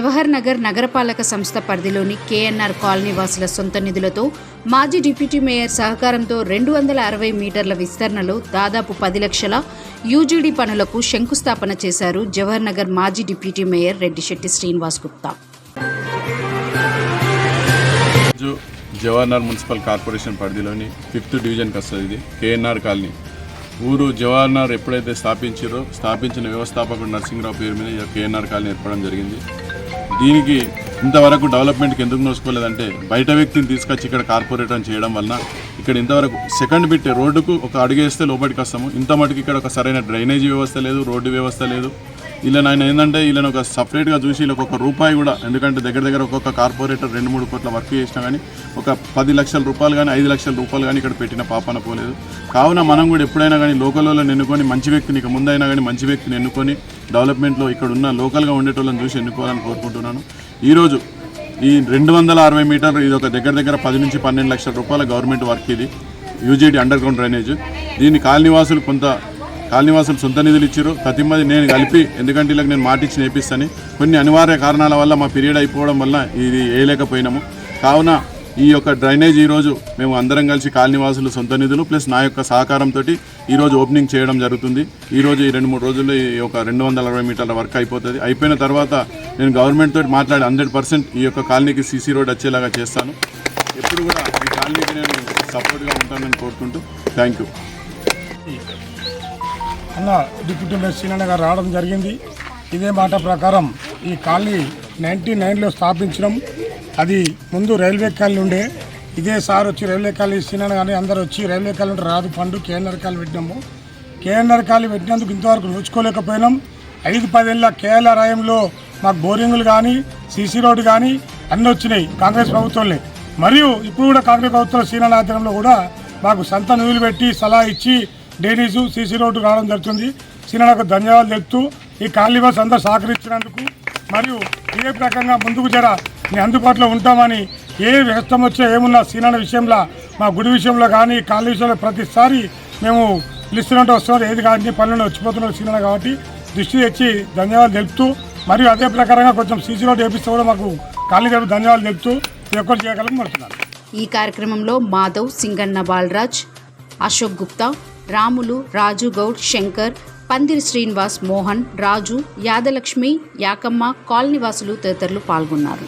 జవహర్ నగర్ నగరపాలక సంస్థ పరిధిలోని కేఎన్ఆర్ కాలనీ వాసుల సొంత నిధులతో మాజీ డిప్యూటీ మేయర్ సహకారంతో 260 మీటర్ల విస్తరణలో దాదాపు 10 లక్షల యూజీడీ పనులకు శంకుస్థాపన చేశారు జవహర్ నగర్ మాజీ deputy mayor Reddisetti Srinivas Gupta. Jawahar Nagar municipal corporation పరిధిలోని 5th డివిజన్కి వస్తుంది. ఇది కేఎన్ఆర్ కాలనీ ఊరు. జవహర్ నగర్ ఎప్పుడైతే స్థాపించిన వ్యవస్థాపకుడు నరసింహరావు పేరు మీద కేఎన్ఆర్ కాలనీ ఏర్పడడం జరిగింది. దీనికి ఇంతవరకు డెవలప్మెంట్కి ఎందుకు నోసుకోలేదంటే బయట వ్యక్తిని తీసుకొచ్చి ఇక్కడ కార్పొరేటర్ చేయడం వలన ఇక్కడ ఇంతవరకు సెకండ్ బిట్ రోడ్డుకు ఒక అడుగేస్తే లోపలికి వస్తాము. ఇంత మటుకు ఇక్కడ ఒక సరైన డ్రైనేజీ వ్యవస్థ లేదు, రోడ్డు వ్యవస్థ లేదు. ఇలా ఆయన ఏంటంటే వీళ్ళని ఒక సపరేట్గా చూసి వీళ్ళకి ₹1 కూడా, ఎందుకంటే దగ్గర ఒక్కొక్క కార్పొరేటర్ 2-3 కోట్ల వర్క్ చేసినా కానీ ఒక 10 లక్షల రూపాయలు కానీ 5 లక్షల రూపాయలు కానీ ఇక్కడ పెట్టిన పాపన పోలేదు. కావున మనం కూడా ఎప్పుడైనా కానీ లోకల్లో ఎన్నుకొని మంచి వ్యక్తిని, ఇక ముందైనా కానీ మంచి వ్యక్తిని ఎన్నుకొని డెవలప్మెంట్లో ఇక్కడ ఉన్న లోకల్గా ఉండేటోళ్ళని చూసి ఎన్నుకోవాలని కోరుకుంటున్నాను. ఈరోజు ఈ 260 మీటర్లు ఇది ఒక దగ్గర 10 నుంచి 12 లక్షల రూపాయల గవర్నమెంట్ వర్క్. ఇది యూజీడీ అండర్ గ్రౌండ్ డ్రైనేజ్. దీన్ని కాలనీవాసులు సొంత నిధులు ఇచ్చారు. ప్రతిమది నేను కలిపి, ఎందుకంటే ఇలా నేను మాటిచ్చి నేర్పిస్తాను. కొన్ని అనివార్య కారణాల వల్ల మా పీరియడ్ అయిపోవడం వల్ల ఇది వేయలేకపోయినాము. కావున ఈ యొక్క డ్రైనేజ్ ఈరోజు మేము అందరం కలిసి కాలనీవాసులు సొంత నిధులు ప్లస్ నా యొక్క సహకారంతో ఈరోజు ఓపెనింగ్ చేయడం జరుగుతుంది. ఈరోజు ఈ 2-3 రోజుల్లో ఈ యొక్క 260 మీటర్ల వర్క్ అయిపోతుంది. అయిపోయిన తర్వాత నేను గవర్నమెంట్ తోటి మాట్లాడి 100% ఈ యొక్క కాలనీకి సీసీ రోడ్ వచ్చేలాగా చేస్తాను. ఎప్పుడు కూడా ఈ కాలనీకి నేను సపోర్ట్గా ఉంటానని కోరుకుంటూ థ్యాంక్ యూ. అన్న డిప్యూటీ మేయర్ శ్రీనన్న గారు రావడం జరిగింది. ఇదే మాట ప్రకారం ఈ కాలనీ 99లో స్థాపించడం. అది ముందు రైల్వే కాలనీ ఉండే. ఇదే సార్ వచ్చి రైల్వే కాలనీ శ్రీనన్న కానీ అందరూ వచ్చి రైల్వే కాలనీ రాదు ఫండ్ కేఎన్ఆర్ కాలనీ పెట్టినాము. కేఎన్ఆర్ కాలనీ పెట్టినందుకు ఇంతవరకు నోచుకోలేకపోయినాం. 5-10 ఏళ్ళ కేఎల్ఆర్ హయాంలో మాకు బోరింగులు కానీ సీసీ రోడ్డు కానీ అన్నీ వచ్చినాయి కాంగ్రెస్ ప్రభుత్వంలో. మరియు ఇప్పుడు కూడా కాంగ్రెస్ ప్రభుత్వం శ్రీనన్న ఆధ్వర్యంలో కూడా మాకు సొంత నిధులు పెట్టి సలహా ఇచ్చి డ్రైనేజు సీసీ రోడ్డు రావడం జరుగుతుంది. శ్రీనన్నకు ధన్యవాదాలు తెలుపుతూ ఈ కాలనీ బస్ అందరూ సహకరించినందుకు మరియు ఇదే ప్రకారంగా ముందుకు నేను అందుబాటులో ఉంటామని, ఏ వ్యవస్థ వచ్చా ఏమున్నా శ్రీనన్న విషయంలో, మా గుడి విషయంలో కానీ కాలనీ విషయంలో ప్రతిసారి మేము పిలుస్తున్నట్టు వస్తున్నారు. ఏది కానీ పనులను వచ్చిపోతున్నారు శ్రీనన్న కాబట్టి దృష్టి తెచ్చి ధన్యవాదాలు తెలుపుతూ, మరియు అదే ప్రకారంగా కొంచెం సీసీ రోడ్డు వేపిస్తే కూడా మాకు కాలనీ తరపు ధన్యవాదాలు తెలుపుతూ ఇది ఒక్కటి చేయగలని కోరుతున్నాను. ఈ కార్యక్రమంలో మాధవ్, సింగన్న బాలరాజ్, అశోక్ గుప్తా, రాములు, రాజు గౌడ్, శంకర్, పందిరి శ్రీనివాస్, మోహన్, రాజు, యాదలక్ష్మి, యాకమ్మ, కాలనీవాసులు తదితరులు పాల్గొన్నారు.